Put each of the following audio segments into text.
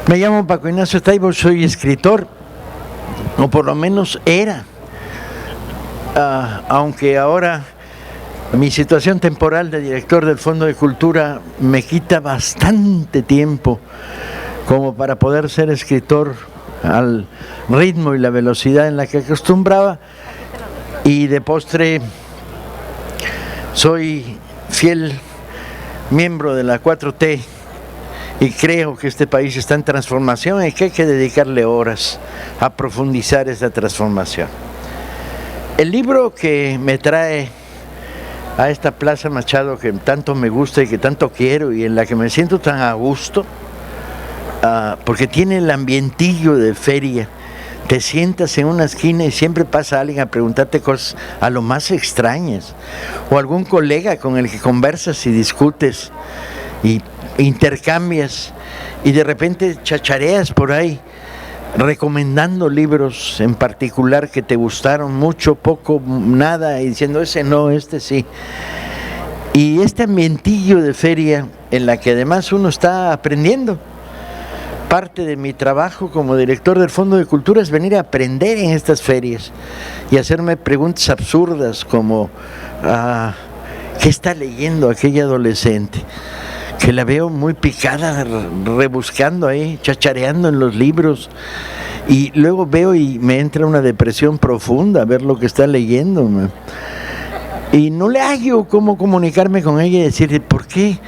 Me llamo Paco Ignacio Taibo, soy escritor, o por lo menos era, aunque ahora mi situación temporal de director del Fondo de Cultura me quita bastante tiempo como para poder ser escritor al ritmo y la velocidad en la que acostumbraba, y de postre soy fiel miembro de la 4T y creo que este país está en transformación y que hay que dedicarle horas a profundizar esa transformación. El libro que me trae a esta Plaza Machado, que tanto me gusta y que tanto quiero y en la que me siento tan a gusto, porque tiene el ambientillo de feria. Te sientas en una esquina y siempre pasa alguien a preguntarte cosas a lo más extrañas, o algún colega con el que conversas y discutes y intercambias, y de repente chachareas por ahí recomendando libros en particular que te gustaron mucho, poco, nada, y diciendo ese no, este sí. Y este ambientillo de feria en la que además uno está aprendiendo. Parte de mi trabajo como director del Fondo de Cultura es venir a aprender en estas ferias y hacerme preguntas absurdas como ¿qué está leyendo aquella adolescente? Que la veo muy picada, rebuscando ahí, chachareando en los libros, y luego veo y me entra una depresión profunda a ver lo que está leyendo, y no le hallo cómo comunicarme con ella y decirle, ¿por qué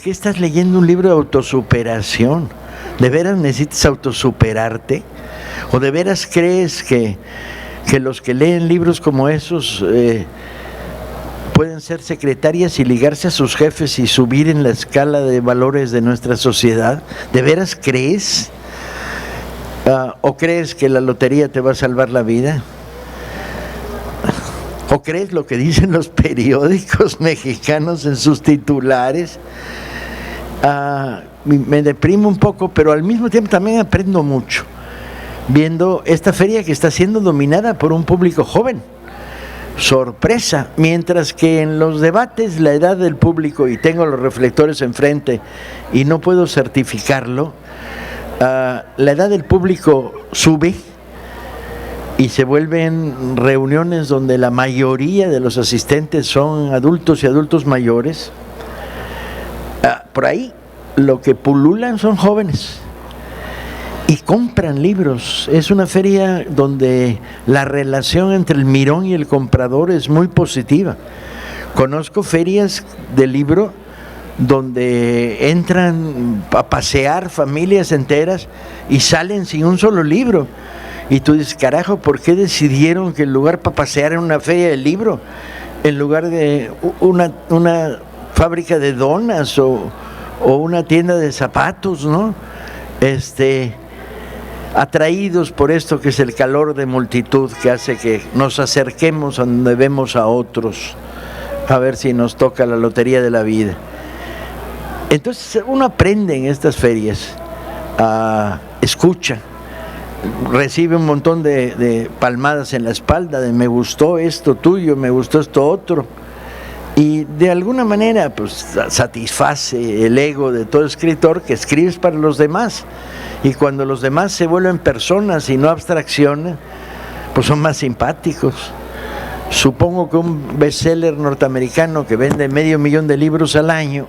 estás leyendo un libro de autosuperación? ¿De veras necesitas autosuperarte? ¿O de veras crees que los que leen libros como esos pueden ser secretarias y ligarse a sus jefes y subir en la escala de valores de nuestra sociedad? ¿De veras crees? ¿O crees que la lotería te va a salvar la vida? ¿O crees lo que dicen los periódicos mexicanos en sus titulares? Me deprimo un poco, pero al mismo tiempo también aprendo mucho viendo esta feria que está siendo dominada por un público joven. Sorpresa, mientras que en los debates la edad del público, y tengo los reflectores enfrente y no puedo certificarlo, la edad del público sube y se vuelven reuniones donde la mayoría de los asistentes son adultos y adultos mayores. Por ahí lo que pululan son jóvenes y compran libros. Es una feria donde la relación entre el mirón y el comprador es muy positiva. Conozco ferias de libro donde entran a pasear familias enteras y salen sin un solo libro. Y tú dices, carajo, ¿por qué decidieron que el lugar para pasear era una feria de libro en lugar de una fábrica de donas o una tienda de zapatos, ¿no? Atraídos por esto que es el calor de multitud que hace que nos acerquemos a donde vemos a otros, a ver si nos toca la lotería de la vida. Entonces uno aprende en estas ferias, escucha, recibe un montón de palmadas en la espalda, de me gustó esto tuyo, me gustó esto otro, y de alguna manera pues satisface el ego de todo escritor que escribes para los demás, y cuando los demás se vuelven personas y no abstracciones, pues son más simpáticos. Supongo que un bestseller norteamericano que vende 500,000 de libros al año,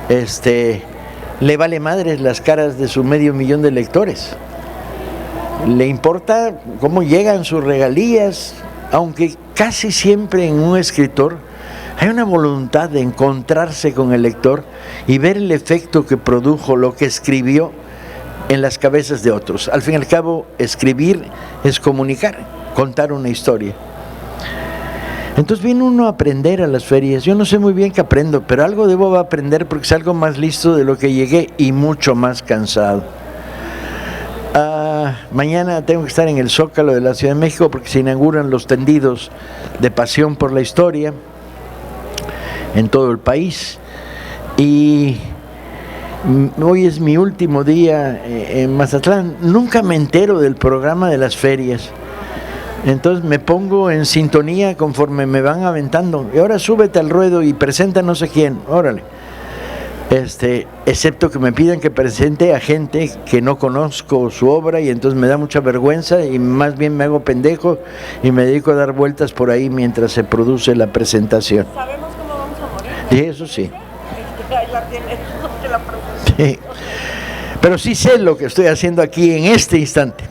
le vale madres las caras de sus 500,000 de lectores. Le importa cómo llegan sus regalías, aunque casi siempre en un escritor hay una voluntad de encontrarse con el lector y ver el efecto que produjo lo que escribió en las cabezas de otros. Al fin y al cabo, escribir es comunicar, contar una historia. Entonces viene uno a aprender a las ferias. Yo no sé muy bien qué aprendo, pero algo debo aprender porque salgo más listo de lo que llegué y mucho más cansado. Mañana tengo que estar en el Zócalo de la Ciudad de México porque se inauguran los tendidos de Pasión por la Historia en todo el país, y hoy es mi último día en Mazatlán. Nunca me entero del programa de las ferias, entonces me pongo en sintonía conforme me van aventando, y ahora súbete al ruedo y presenta no sé quién, órale. excepto que me pidan que presente a gente que no conozco su obra, y entonces me da mucha vergüenza y más bien me hago pendejo y me dedico a dar vueltas por ahí mientras se produce la presentación. ¿Sabemos cómo vamos a morir? Sí, eso sí. Ahí la tienes, que la Sí. Pero sí sé lo que estoy haciendo aquí en este instante.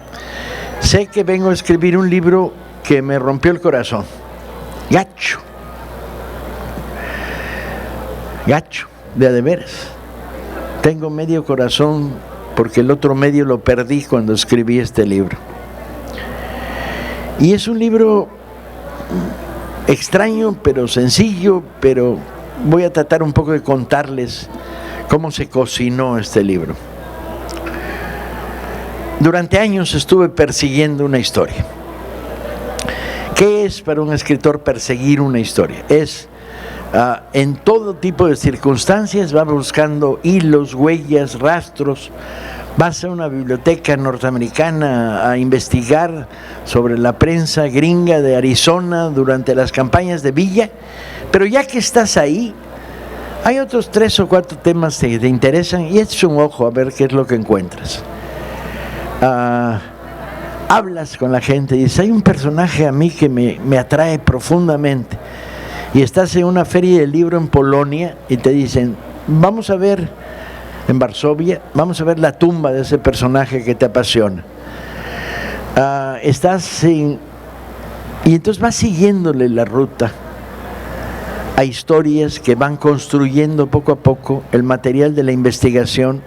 Sé que vengo a escribir un libro que me rompió el corazón. Gacho, de a de veras. Tengo medio corazón porque el otro medio lo perdí cuando escribí este libro. Y es un libro extraño, pero sencillo, pero voy a tratar un poco de contarles cómo se cocinó este libro. Durante años estuve persiguiendo una historia. ¿Qué es para un escritor perseguir una historia? Es en todo tipo de circunstancias, va buscando hilos, huellas, rastros, vas a una biblioteca norteamericana a investigar sobre la prensa gringa de Arizona durante las campañas de Villa, pero ya que estás ahí, hay otros 3 o 4 temas que te interesan y echas un ojo a ver qué es lo que encuentras. Hablas con la gente y dices, hay un personaje a mí que me atrae profundamente, y estás en una feria del libro en Polonia y te dicen, vamos a ver, en Varsovia, vamos a ver la tumba de ese personaje que te apasiona. Y entonces vas siguiéndole la ruta a historias que van construyendo poco a poco el material de la investigación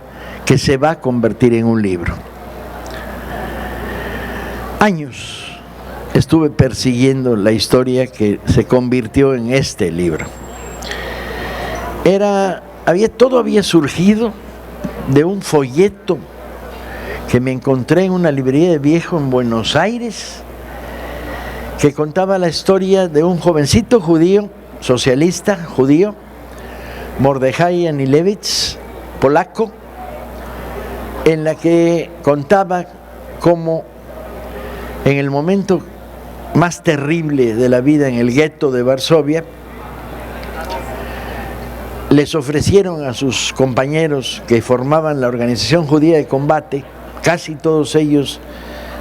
que se va a convertir en un libro. Años estuve persiguiendo la historia que se convirtió en este libro. Todo había surgido de un folleto que me encontré en una librería de viejo en Buenos Aires, que contaba la historia de un jovencito judío, socialista judío, Mordechai Anilewicz, polaco, en la que contaba cómo en el momento más terrible de la vida en el gueto de Varsovia, les ofrecieron a sus compañeros que formaban la organización judía de combate, casi todos ellos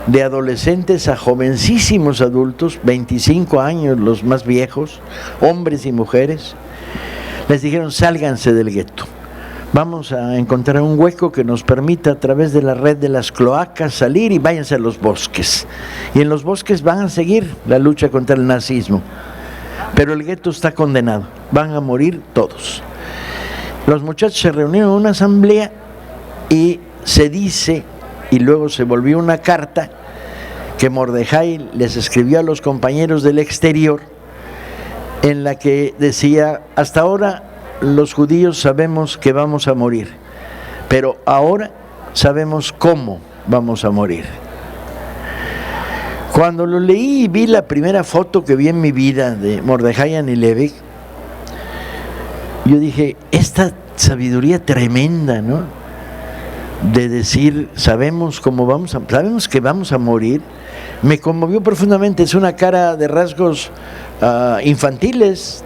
de adolescentes a jovencísimos adultos, 25 años los más viejos, hombres y mujeres, les dijeron, sálganse del gueto. Vamos a encontrar un hueco que nos permita a través de la red de las cloacas salir y váyanse a los bosques. Y en los bosques van a seguir la lucha contra el nazismo. Pero el gueto está condenado, van a morir todos. Los muchachos se reunieron en una asamblea y se dice, y luego se volvió una carta, que Mordechai les escribió a los compañeros del exterior, en la que decía, hasta ahora los judíos sabemos que vamos a morir, pero ahora sabemos cómo vamos a morir. Cuando lo leí y vi la primera foto que vi en mi vida de Mordechai Anilewicz, yo dije, esta sabiduría tremenda, ¿no? De decir, sabemos que vamos a morir, me conmovió profundamente. Es una cara de rasgos infantiles,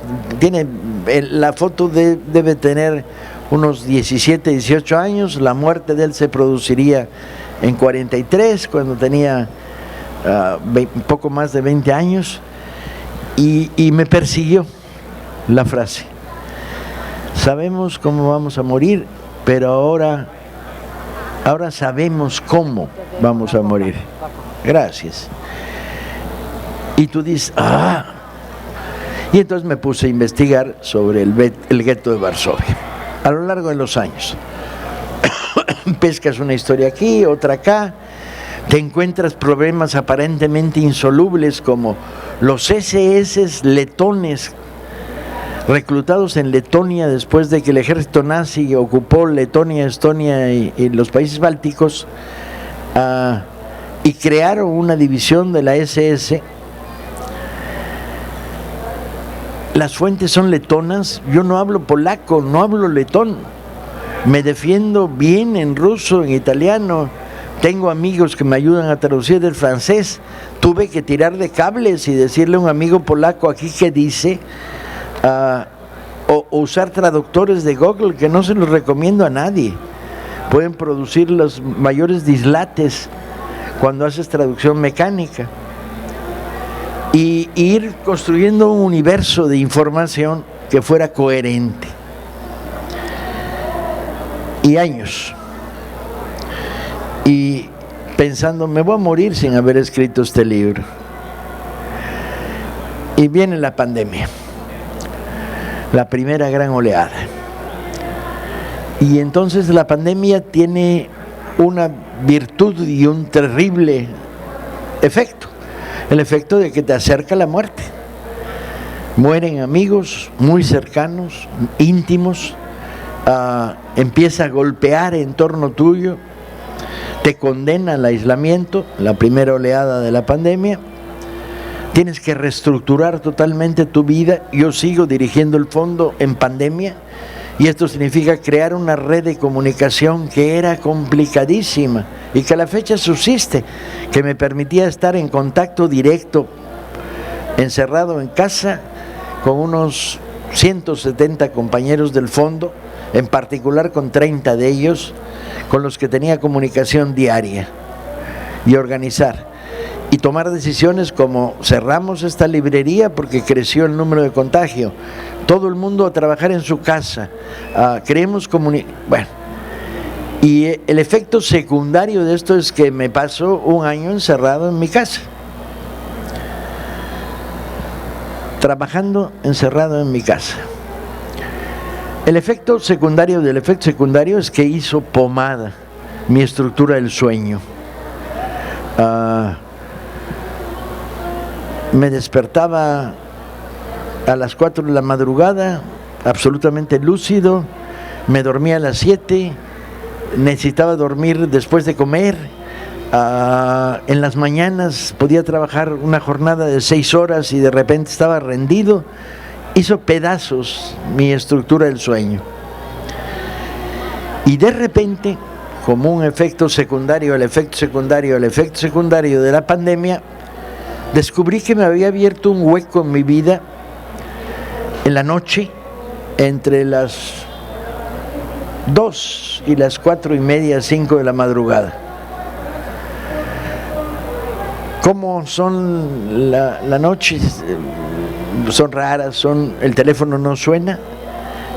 la foto debe tener unos 17, 18 años, la muerte de él se produciría en 43, cuando tenía poco más de 20 años, y me persiguió la frase, sabemos cómo vamos a morir, pero ahora sabemos cómo vamos a morir. Gracias. Y tú dices, y entonces me puse a investigar sobre el gueto de Varsovia a lo largo de los años. Pescas una historia aquí, otra acá, te encuentras problemas aparentemente insolubles como los SS letones reclutados en Letonia después de que el ejército nazi ocupó Letonia, Estonia y los países bálticos, y crearon una división de la SS. Las fuentes son letonas, yo no hablo polaco, no hablo letón, me defiendo bien en ruso, en italiano, tengo amigos que me ayudan a traducir del francés, tuve que tirar de cables y decirle a un amigo polaco aquí que dice, o usar traductores de Google, que no se los recomiendo a nadie. Pueden producir los mayores dislates cuando haces traducción mecánica. Y ir construyendo un universo de información que fuera coherente. Y años. Y pensando, me voy a morir sin haber escrito este libro. Y viene la pandemia, la primera gran oleada. Y entonces la pandemia tiene una virtud y un terrible efecto. El efecto de que te acerca la muerte. Mueren amigos muy cercanos, íntimos, empieza a golpear en torno tuyo, te condena al aislamiento, la primera oleada de la pandemia. Tienes que reestructurar totalmente tu vida. Yo sigo dirigiendo el fondo en pandemia y esto significa crear una red de comunicación que era complicadísima y que a la fecha subsiste, que me permitía estar en contacto directo, encerrado en casa, con unos 170 compañeros del fondo, en particular con 30 de ellos, con los que tenía comunicación diaria, y organizar y tomar decisiones como cerramos esta librería porque creció el número de contagio, todo el mundo a trabajar en su casa, creemos bueno, y el efecto secundario de esto es que me paso un año encerrado en mi casa, trabajando encerrado en mi casa. El efecto secundario del efecto secundario es que hizo pomada mi estructura del sueño. Me despertaba a las 4 de la madrugada, absolutamente lúcido, me dormía a las 7, necesitaba dormir después de comer, en las mañanas podía trabajar una jornada de 6 horas y de repente estaba rendido. Hizo pedazos mi estructura del sueño. Y de repente, como un efecto secundario, el efecto secundario de la pandemia, descubrí que me había abierto un hueco en mi vida en la noche, entre las 2 y las 4:30, 5 de la madrugada. ¿Cómo son la noche? Son raras, el teléfono no suena,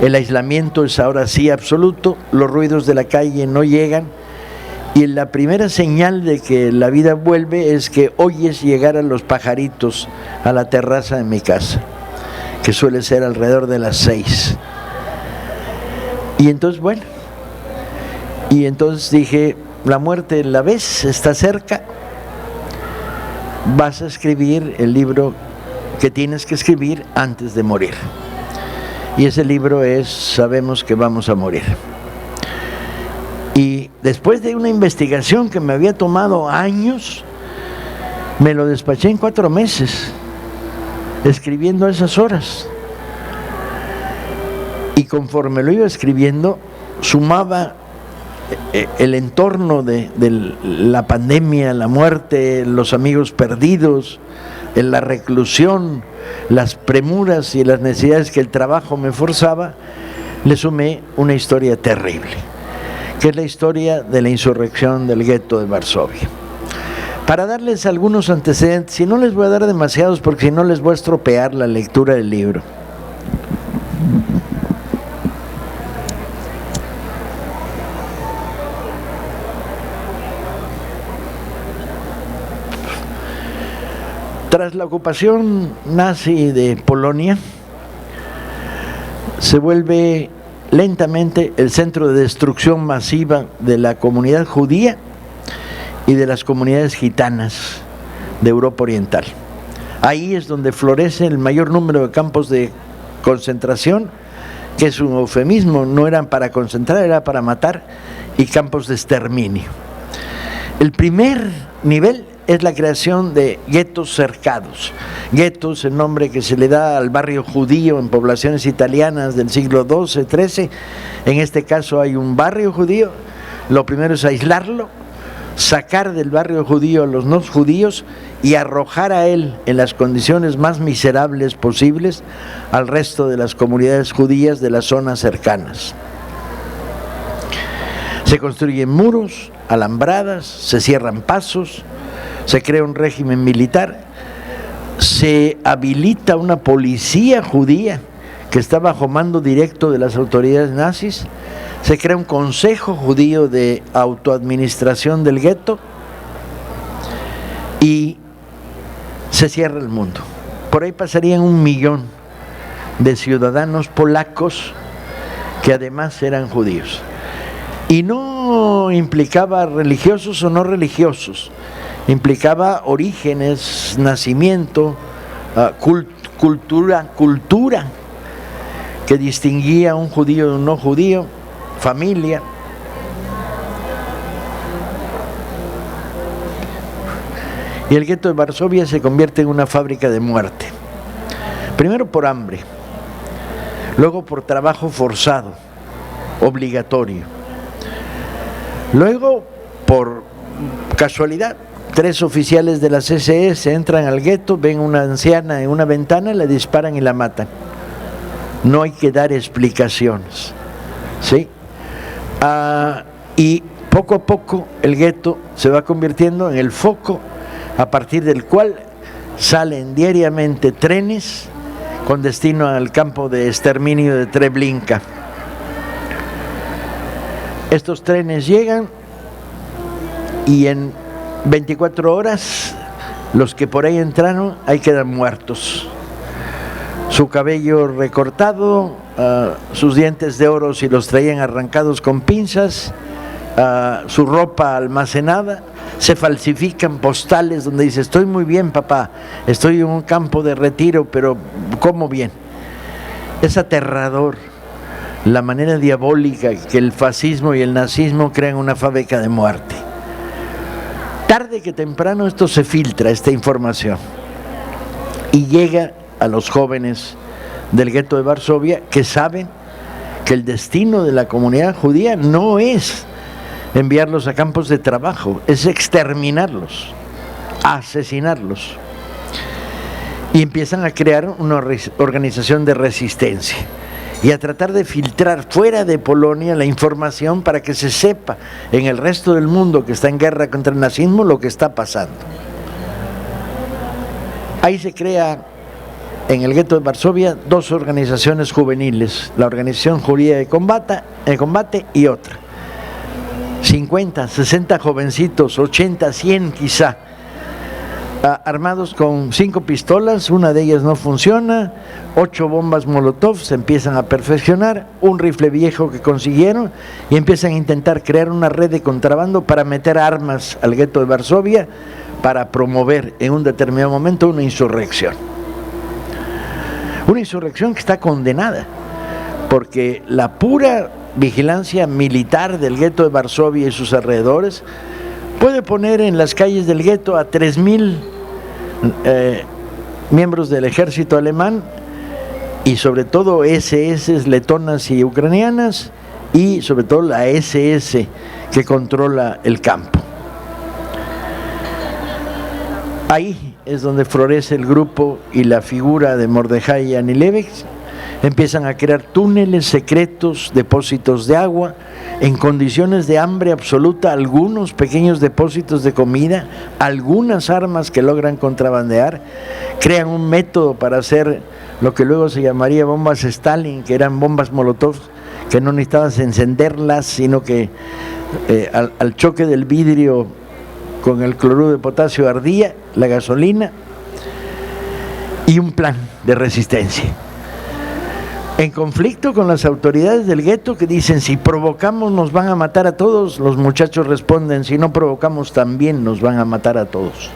el aislamiento es ahora sí absoluto, los ruidos de la calle no llegan, y la primera señal de que la vida vuelve es que oyes llegar a los pajaritos a la terraza de mi casa, que suele ser alrededor de las 6. Y entonces, bueno, dije, la muerte la ves, está cerca, vas a escribir el libro que tienes que escribir antes de morir. Y ese libro es Sabemos que vamos a morir. Y después de una investigación que me había tomado años, me lo despaché en 4 meses, escribiendo esas horas. Y conforme lo iba escribiendo, sumaba el entorno de la pandemia, la muerte, los amigos perdidos, en la reclusión, las premuras y las necesidades que el trabajo me forzaba, le sumé una historia terrible, que es la historia de la insurrección del gueto de Varsovia. Para darles algunos antecedentes, y no les voy a dar demasiados porque si no les voy a estropear la lectura del libro. Tras la ocupación nazi de Polonia, se vuelve lentamente el centro de destrucción masiva de la comunidad judía y de las comunidades gitanas de Europa Oriental. Ahí es donde florece el mayor número de campos de concentración, que es un eufemismo, no eran para concentrar, era para matar, y campos de exterminio. El primer nivel es la creación de guetos cercados. Guetos, el nombre que se le da al barrio judío en poblaciones italianas del siglo XII, XIII. En este caso hay un barrio judío. Lo primero es aislarlo, sacar del barrio judío a los no judíos y arrojar a él en las condiciones más miserables posibles al resto de las comunidades judías de las zonas cercanas. Se construyen muros, alambradas, se cierran pasos, se crea un régimen militar, se habilita una policía judía que está bajo mando directo de las autoridades nazis, se crea un consejo judío de autoadministración del gueto y se cierra el mundo. Por ahí pasarían 1 millón de ciudadanos polacos que además eran judíos. Y no implicaba religiosos o no religiosos, implicaba orígenes, nacimiento, cultura que distinguía a un judío de un no judío, familia. Y el gueto de Varsovia se convierte en una fábrica de muerte. Primero por hambre, luego por trabajo forzado, obligatorio. Luego por casualidad, 3 oficiales de las SS entran al gueto, ven una anciana en una ventana, la disparan y la matan. No hay que dar explicaciones, ¿sí? Y poco a poco el gueto se va convirtiendo en el foco a partir del cual salen diariamente trenes con destino al campo de exterminio de Treblinka. Estos trenes llegan y en 24 horas los que por ahí entraron ahí quedan muertos. Su cabello recortado, sus dientes de oro si los traían arrancados con pinzas, su ropa almacenada, se falsifican postales donde dice: estoy muy bien, papá, estoy en un campo de retiro, pero ¿cómo bien? Es aterrador la manera diabólica que el fascismo y el nazismo crean una fábrica de muerte. Tarde que temprano esto se filtra, esta información, y llega a los jóvenes del gueto de Varsovia, que saben que el destino de la comunidad judía no es enviarlos a campos de trabajo, es exterminarlos, asesinarlos. Y empiezan a crear una organización de resistencia y a tratar de filtrar fuera de Polonia la información para que se sepa en el resto del mundo que está en guerra contra el nazismo lo que está pasando. Ahí se crea en el gueto de Varsovia 2 organizaciones juveniles, la Organización Judía de Combate y otra. 50, 60 jovencitos, 80, 100 quizá, armados con 5 pistolas, una de ellas no funciona, 8 bombas Molotov, se empiezan a perfeccionar, un rifle viejo que consiguieron y empiezan a intentar crear una red de contrabando para meter armas al gueto de Varsovia para promover en un determinado momento una insurrección. Una insurrección que está condenada, porque la pura vigilancia militar del gueto de Varsovia y sus alrededores puede poner en las calles del gueto a 3.000 miembros del ejército alemán y sobre todo SS letonas y ucranianas y sobre todo la SS que controla el campo. Ahí es donde florece el grupo y la figura de Mordejai Anilevich. Empiezan a crear túneles secretos, depósitos de agua, en condiciones de hambre absoluta, algunos pequeños depósitos de comida, algunas armas que logran contrabandear, crean un método para hacer lo que luego se llamaría bombas Stalin, que eran bombas Molotov, que no necesitabas encenderlas, sino que al choque del vidrio con el cloruro de potasio ardía la gasolina, y un plan de resistencia. En conflicto con las autoridades del gueto que dicen: si provocamos nos van a matar a todos. Los muchachos responden: si no provocamos también nos van a matar a todos.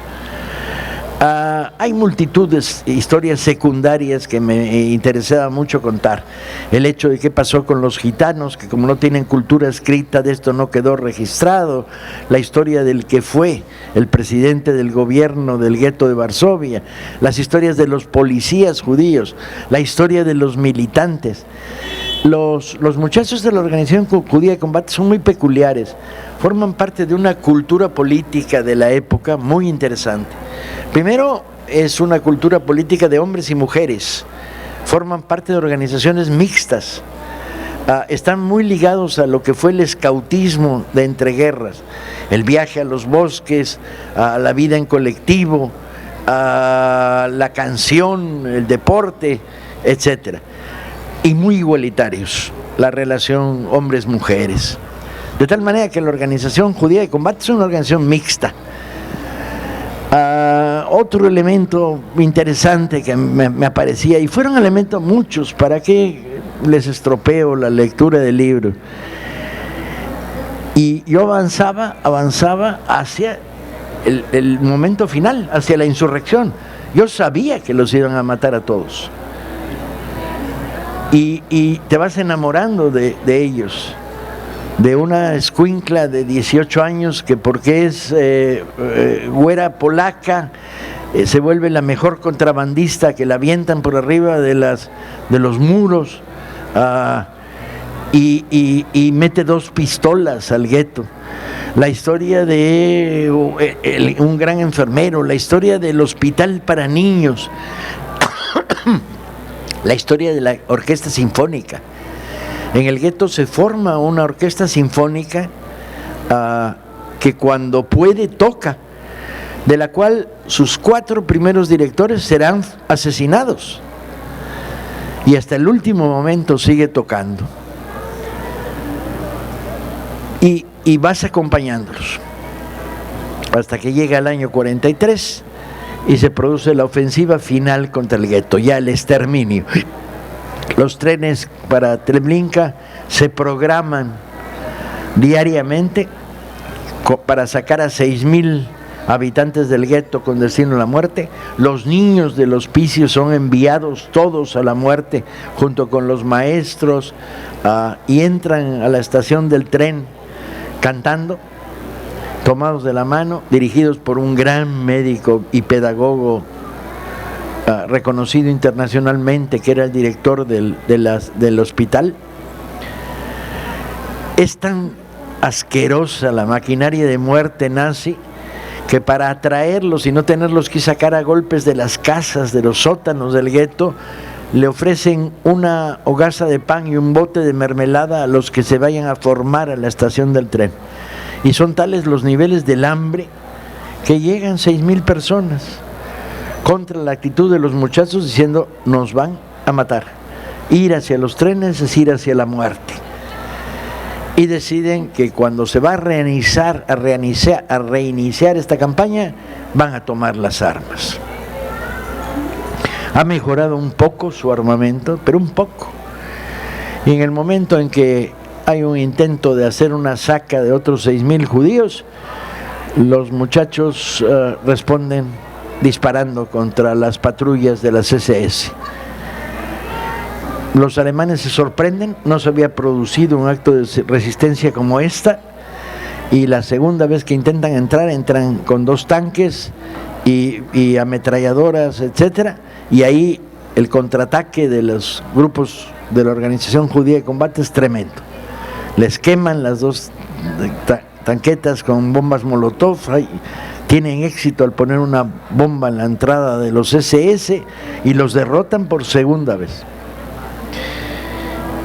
Hay multitud de historias secundarias que me interesaba mucho contar. El hecho de qué pasó con los gitanos, que como no tienen cultura escrita de esto no quedó registrado. La historia del que fue el presidente del gobierno del gueto de Varsovia. Las historias de los policías judíos. La historia de los militantes. Los muchachos de la Organización Judía de Combate son muy peculiares, forman parte de una cultura política de la época muy interesante. Primero, es una cultura política de hombres y mujeres, forman parte de organizaciones mixtas, están muy ligados a lo que fue el escautismo de entreguerras, el viaje a los bosques, a la vida en colectivo, a la canción, el deporte, etcétera. Y muy igualitarios, la relación hombres-mujeres. De tal manera que la Organización Judía de Combate es una organización mixta. Otro elemento interesante que me aparecía, y fueron elementos muchos, ¿para qué les estropeo la lectura del libro? Y yo avanzaba hacia el momento final, hacia la insurrección. Yo sabía que los iban a matar a todos. Y te vas enamorando de ellos, de una escuincla de 18 años que porque es güera polaca se vuelve la mejor contrabandista, que la avientan por arriba de los muros y mete 2 pistolas al gueto. La historia de un gran enfermero, la historia del hospital para niños, la historia de la orquesta sinfónica. En el gueto se forma una orquesta sinfónica que cuando puede toca, de la cual sus 4 primeros directores serán asesinados y hasta el último momento sigue tocando. Y vas acompañándolos hasta que llega el año 43 y se produce la ofensiva final contra el gueto, ya el exterminio. Los trenes para Treblinka se programan diariamente para sacar a 6,000 habitantes del gueto con destino a la muerte. Los niños del hospicio son enviados todos a la muerte junto con los maestros y entran a la estación del tren cantando, tomados de la mano, dirigidos por un gran médico y pedagogo reconocido internacionalmente, que era el director del hospital. Es tan asquerosa la maquinaria de muerte nazi que para atraerlos y no tenerlos que sacar a golpes de las casas, de los sótanos del gueto, le ofrecen una hogaza de pan y un bote de mermelada a los que se vayan a formar a la estación del tren. Y son tales los niveles del hambre que llegan 6,000 personas contra la actitud de los muchachos diciendo: nos van a matar. Ir hacia los trenes es ir hacia la muerte. Y deciden que cuando se va a reiniciar esta campaña, van a tomar las armas. Ha mejorado un poco su armamento, pero un poco. Y en el momento en que hay un intento de hacer una saca de otros 6,000 judíos, los muchachos responden disparando contra las patrullas de las SS. Los alemanes se sorprenden, no se había producido un acto de resistencia como esta, y la segunda vez que intentan entrar, entran con 2 tanques y ametralladoras, etcétera, y ahí el contraataque de los grupos de la Organización Judía de Combate es tremendo. Les queman las 2 tanquetas con bombas Molotov, tienen éxito al poner una bomba en la entrada de los SS y los derrotan por segunda vez.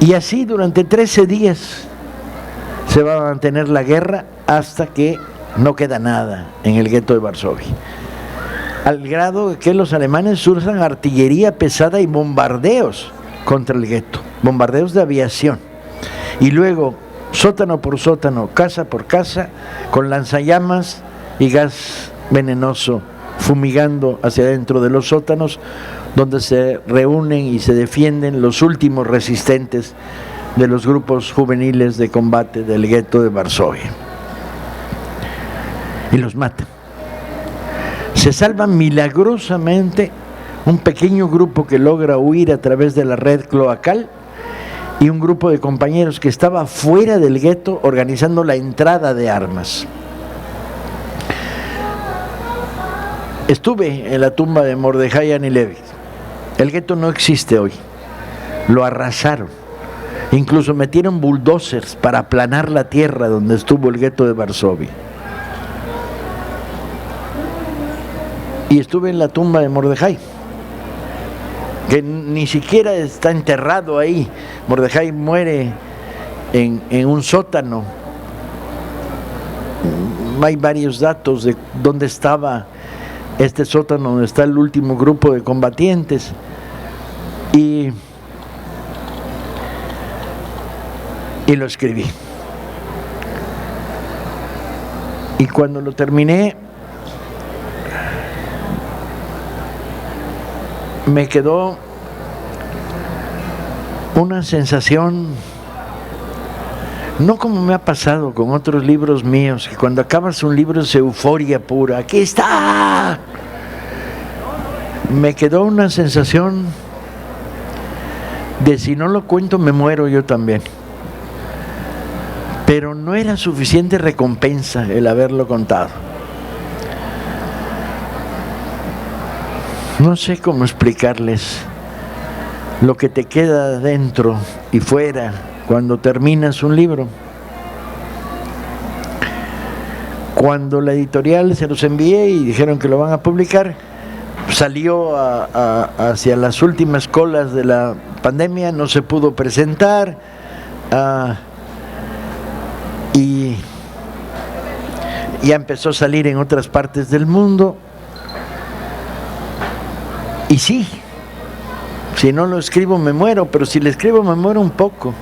Y así durante 13 días se va a mantener la guerra hasta que no queda nada en el gueto de Varsovia. Al grado que los alemanes usan artillería pesada y bombardeos contra el gueto, bombardeos de aviación. Y luego, sótano por sótano, casa por casa, con lanzallamas y gas venenoso, fumigando hacia adentro de los sótanos, donde se reúnen y se defienden los últimos resistentes de los grupos juveniles de combate del gueto de Varsovia. Y los matan. Se salva milagrosamente un pequeño grupo que logra huir a través de la red cloacal y un grupo de compañeros que estaba fuera del gueto organizando la entrada de armas. Estuve en la tumba de Mordejai Anilevi. El gueto no existe hoy, lo arrasaron Incluso metieron bulldozers para aplanar la tierra donde estuvo el gueto de Varsovia. Y estuve en la tumba de Mordejai, que ni siquiera está enterrado ahí. Mordejai muere en un sótano. Hay varios datos de dónde estaba este sótano, donde está el último grupo de combatientes. Y lo escribí. Y cuando lo terminé, me quedó una sensación, no como me ha pasado con otros libros míos, que cuando acabas un libro es euforia pura. ¡Aquí está! Me quedó una sensación de si no lo cuento me muero yo también. Pero no era suficiente recompensa el haberlo contado. No sé cómo explicarles lo que te queda dentro y fuera cuando terminas un libro. Cuando la editorial se los envié y dijeron que lo van a publicar, salió hacia las últimas colas de la pandemia, no se pudo presentar, y ya empezó a salir en otras partes del mundo. Y sí, si no lo escribo me muero, pero si lo escribo me muero un poco.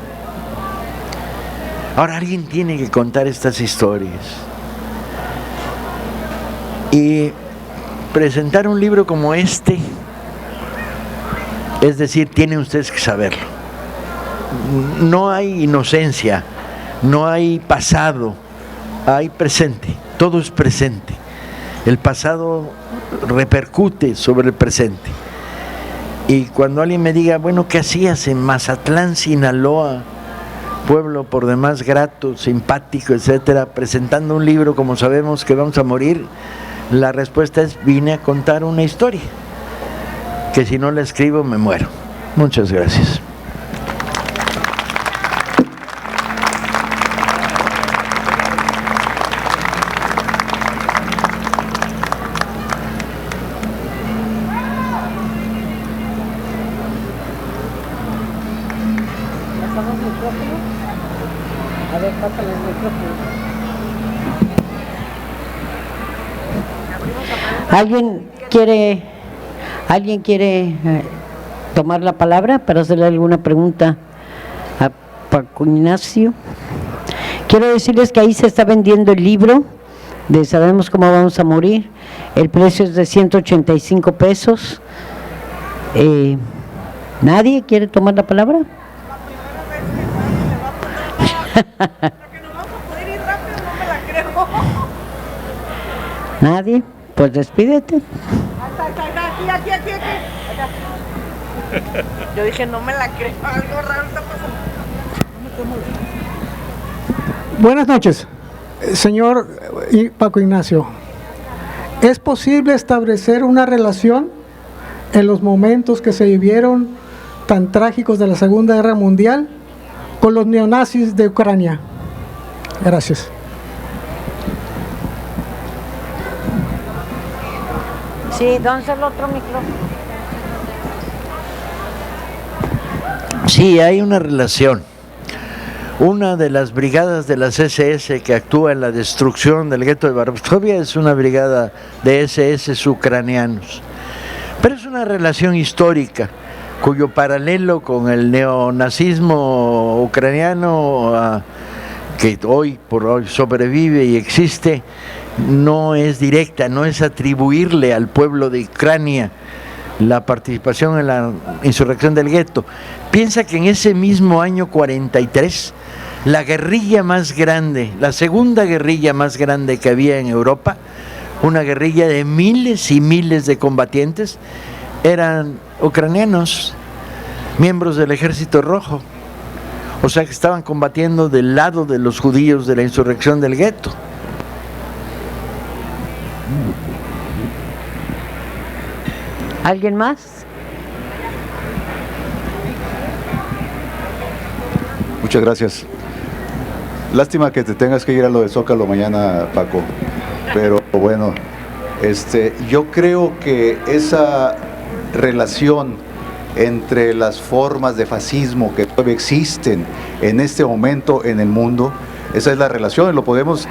Ahora alguien tiene que contar estas historias. Y presentar un libro como este, es decir, tienen ustedes que saberlo. No hay inocencia, no hay pasado, hay presente, todo es presente. El pasado repercute sobre el presente. Y cuando alguien me diga, bueno, ¿qué hacías en Mazatlán, Sinaloa, pueblo por demás grato, simpático, etcétera, presentando un libro como sabemos que vamos a morir? La respuesta es, vine a contar una historia, que si no la escribo me muero. Muchas gracias. A ver, pásale el micrófono. ¿Alguien quiere tomar la palabra para hacerle alguna pregunta a Paco Ignacio? Quiero decirles que ahí se está vendiendo el libro de Sabemos cómo vamos a morir. El precio es de 185 pesos. ¿Nadie quiere tomar la palabra? Porque nos vamos a poder ir rápido, no me la creo. ¿Nadie? Pues despídete. Aquí. Acá. Yo dije, no me la creo, algo raro está pasando. Buenas noches, señor Paco Ignacio. ¿Es posible establecer una relación en los momentos que se vivieron tan trágicos de la Segunda Guerra Mundial con los neonazis de Ucrania? Gracias. Sí, ¿dónde está el otro micrófono? Sí, hay una relación. Una de las brigadas de las SS que actúa en la destrucción del gueto de Varsovia es una brigada de SS ucranianos. Pero es una relación histórica, cuyo paralelo con el neonazismo ucraniano, que hoy por hoy sobrevive y existe, no es directa, no es atribuirle al pueblo de Ucrania la participación en la insurrección del gueto. Piensa que en ese mismo año 43, la guerrilla más grande, la segunda guerrilla más grande que había en Europa, una guerrilla de miles y miles de combatientes, eran ucranianos, miembros del Ejército Rojo, o sea que estaban combatiendo del lado de los judíos de la insurrección del gueto. ¿Alguien más? Muchas gracias. Lástima que te tengas que ir a lo de Zócalo mañana, Paco. Pero bueno, yo creo que esa relación entre las formas de fascismo que todavía existen en este momento en el mundo, esa es la relación, y lo podemos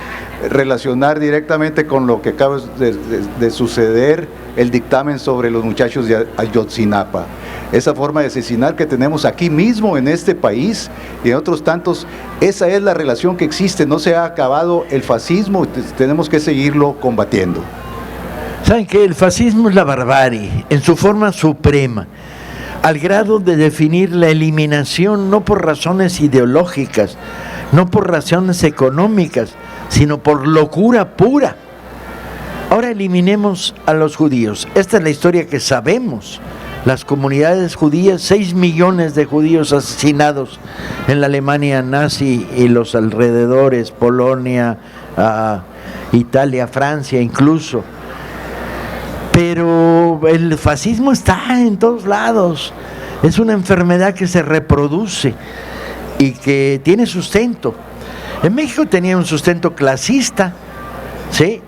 relacionar directamente con lo que acaba de suceder, el dictamen sobre los muchachos de Ayotzinapa. Esa forma de asesinar que tenemos aquí mismo en este país y en otros tantos, esa es la relación que existe. No se ha acabado el fascismo, tenemos que seguirlo combatiendo. ¿Saben qué? El fascismo es la barbarie en su forma suprema, al grado de definir la eliminación no por razones ideológicas, no por razones económicas, sino por locura pura. Ahora eliminemos a los judíos. Esta es la historia que sabemos. Las comunidades judías, 6 millones de judíos asesinados en la Alemania nazi y los alrededores, Polonia, Italia, Francia incluso. Pero el fascismo está en todos lados. Es una enfermedad que se reproduce y que tiene sustento. En México tenía un sustento clasista, ¿sí?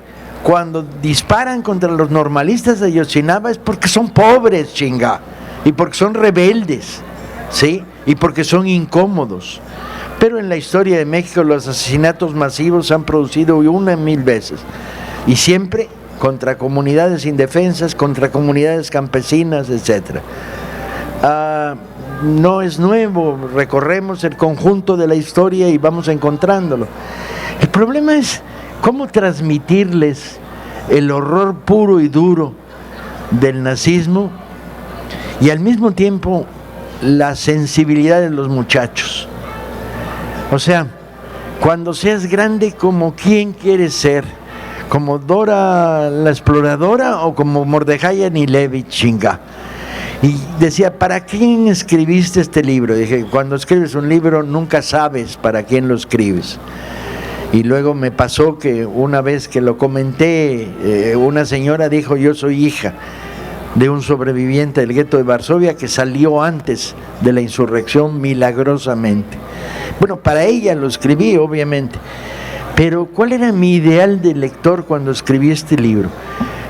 Cuando disparan contra los normalistas de Ayotzinapa es porque son pobres, chinga, y porque son rebeldes, ¿sí? Y porque son incómodos. Pero en la historia de México los asesinatos masivos se han producido 1,000 veces, y siempre contra comunidades indefensas, contra comunidades campesinas, etc. No es nuevo, recorremos el conjunto de la historia y vamos encontrándolo. El problema es cómo transmitirles el horror puro y duro del nazismo y al mismo tiempo la sensibilidad de los muchachos. O sea, cuando seas grande, ¿como quién quieres ser? ¿Como Dora la exploradora o como Mordejai Anilevich, chinga? Y decía, ¿para quién escribiste este libro? Dije, cuando escribes un libro nunca sabes para quién lo escribes. Y luego me pasó que una vez que lo comenté, una señora dijo, yo soy hija de un sobreviviente del gueto de Varsovia que salió antes de la insurrección milagrosamente. Bueno, para ella lo escribí, obviamente. Pero ¿cuál era mi ideal de lector cuando escribí este libro?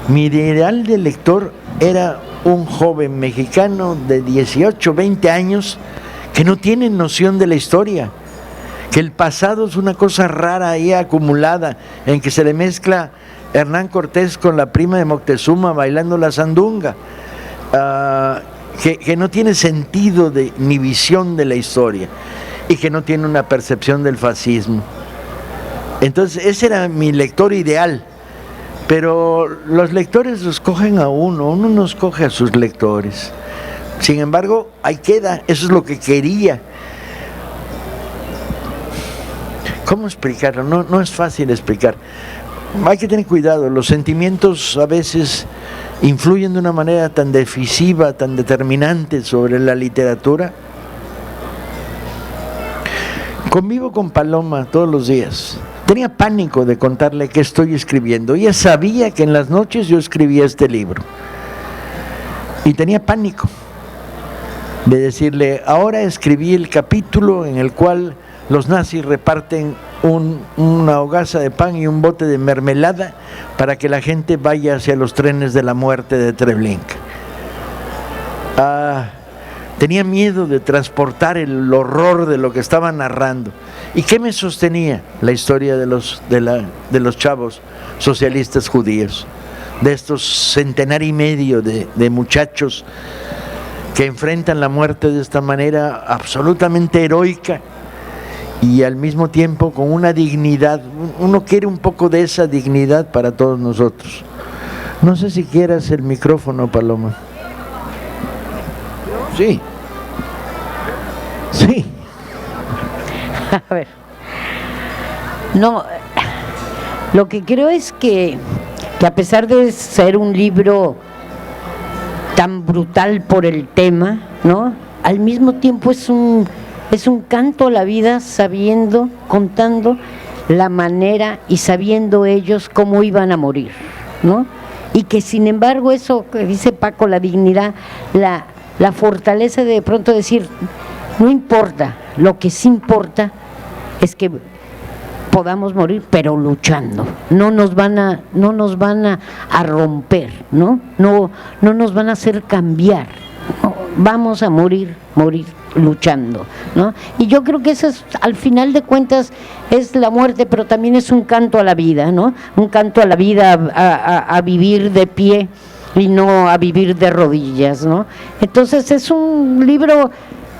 Mi ideal de lector era un joven mexicano de 18, 20 años que no tiene noción de la historia, que el pasado es una cosa rara ahí acumulada, en que se le mezcla Hernán Cortés con la prima de Moctezuma bailando la sandunga, que no tiene sentido ni visión de la historia y que no tiene una percepción del fascismo. Entonces ese era mi lector ideal, pero los lectores los cogen a uno no escoge a sus lectores. Sin embargo, ahí queda, eso es lo que quería. ¿Cómo explicarlo? No es fácil explicar. Hay que tener cuidado, los sentimientos a veces influyen de una manera tan decisiva, tan determinante sobre la literatura. Convivo con Paloma todos los días. Tenía pánico de contarle qué estoy escribiendo. Ella sabía que en las noches yo escribía este libro. Y tenía pánico de decirle, ahora escribí el capítulo en el cual los nazis reparten una hogaza de pan y un bote de mermelada para que la gente vaya hacia los trenes de la muerte de Treblinka. Tenía miedo de transportar el horror de lo que estaba narrando. ¿Y qué me sostenía? La historia de los chavos socialistas judíos, de estos 1,5 de muchachos que enfrentan la muerte de esta manera absolutamente heroica y al mismo tiempo con una dignidad. Uno quiere un poco de esa dignidad para todos nosotros. No sé si quieras el micrófono, Paloma. Sí. Sí. A ver. No, lo que creo es que a pesar de ser un libro tan brutal por el tema, ¿no? Al mismo tiempo es un canto a la vida, contando la manera y sabiendo ellos cómo iban a morir, ¿no? Y que sin embargo eso que dice Paco, la dignidad, la fortaleza de pronto decir, no importa, lo que sí importa es que podamos morir, pero luchando. No nos van a romper, ¿no? No nos van a hacer cambiar. No, vamos a morir luchando, ¿no? Y yo creo que eso es, al final de cuentas, es la muerte, pero también es un canto a la vida, ¿no? Un canto a la vida, a vivir de pie y no a vivir de rodillas, ¿no? Entonces es un libro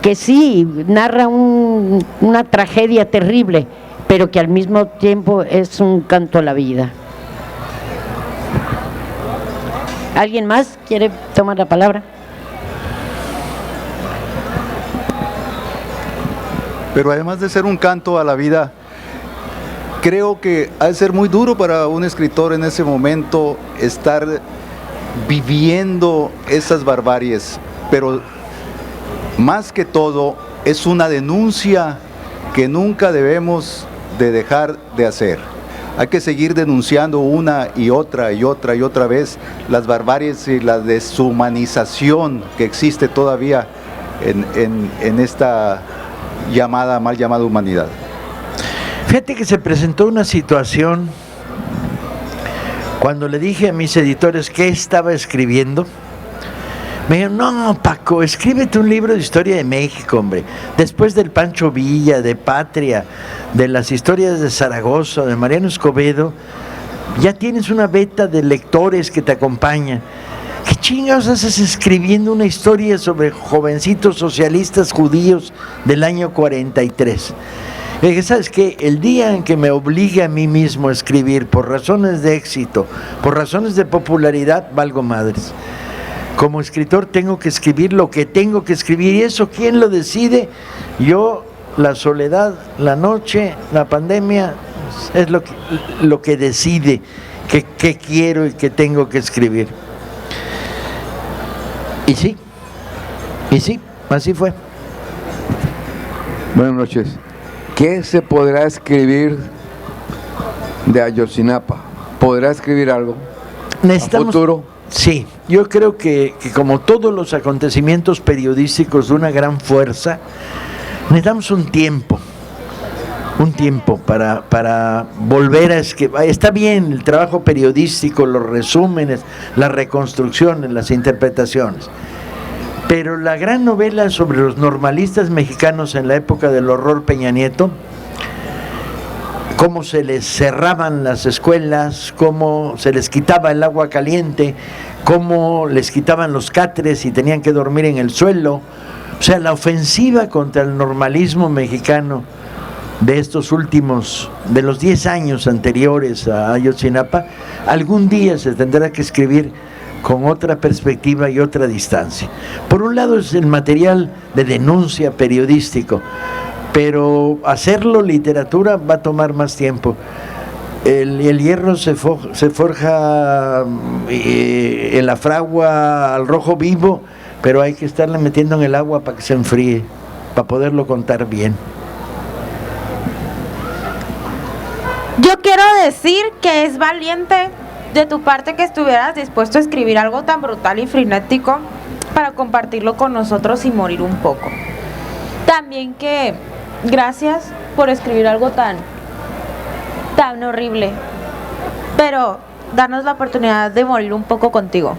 que sí narra una tragedia terrible, pero que al mismo tiempo es un canto a la vida. ¿Alguien más quiere tomar la palabra? Pero además de ser un canto a la vida, creo que ha de ser muy duro para un escritor en ese momento estar viviendo esas barbaries, pero más que todo es una denuncia que nunca debemos de dejar de hacer. Hay que seguir denunciando una y otra vez las barbaries y la deshumanización que existe todavía en esta mal llamada humanidad. Fíjate que se presentó una situación cuando le dije a mis editores qué estaba escribiendo. Me dijeron, no, Paco, escríbete un libro de historia de México, hombre. Después del Pancho Villa, de Patria, de las historias de Zaragoza, de Mariano Escobedo, ya tienes una beta de lectores que te acompañan. ¿Qué chingados haces escribiendo una historia sobre jovencitos socialistas judíos del año 43? Y dije, ¿sabes qué? El día en que me obligue a mí mismo a escribir por razones de éxito, por razones de popularidad, valgo madres. Como escritor tengo que escribir lo que tengo que escribir, y eso ¿quién lo decide? Yo, la soledad, la noche, la pandemia, es lo que decide qué quiero y qué tengo que escribir. Y sí, así fue. Buenas noches. ¿Qué se podrá escribir de Ayotzinapa? ¿Podrá escribir algo a futuro? Sí, yo creo que como todos los acontecimientos periodísticos de una gran fuerza, necesitamos un tiempo para volver a escribir. Está bien el trabajo periodístico, los resúmenes, las reconstrucciones, las interpretaciones, pero la gran novela sobre los normalistas mexicanos en la época del horror Peña Nieto, cómo se les cerraban las escuelas, cómo se les quitaba el agua caliente, cómo les quitaban los catres y tenían que dormir en el suelo. O sea, la ofensiva contra el normalismo mexicano de estos últimos, de los 10 años anteriores a Ayotzinapa, algún día se tendrá que escribir con otra perspectiva y otra distancia. Por un lado es el material de denuncia periodístico, pero hacerlo literatura va a tomar más tiempo. El hierro se forja en la fragua al rojo vivo, pero hay que estarle metiendo en el agua para que se enfríe, para poderlo contar bien. Yo quiero decir que es valiente de tu parte que estuvieras dispuesto a escribir algo tan brutal y frenético para compartirlo con nosotros y morir un poco. También que gracias por escribir algo tan horrible, pero darnos la oportunidad de morir un poco contigo.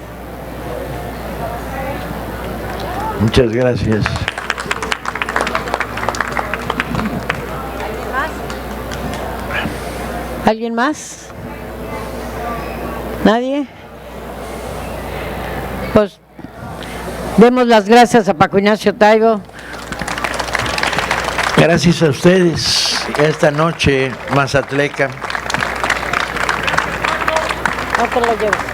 Muchas gracias. ¿Alguien más? ¿Nadie? Pues demos las gracias a Paco Ignacio Taibo. Gracias a ustedes. Esta noche, Mazatleca. No te lo llevo.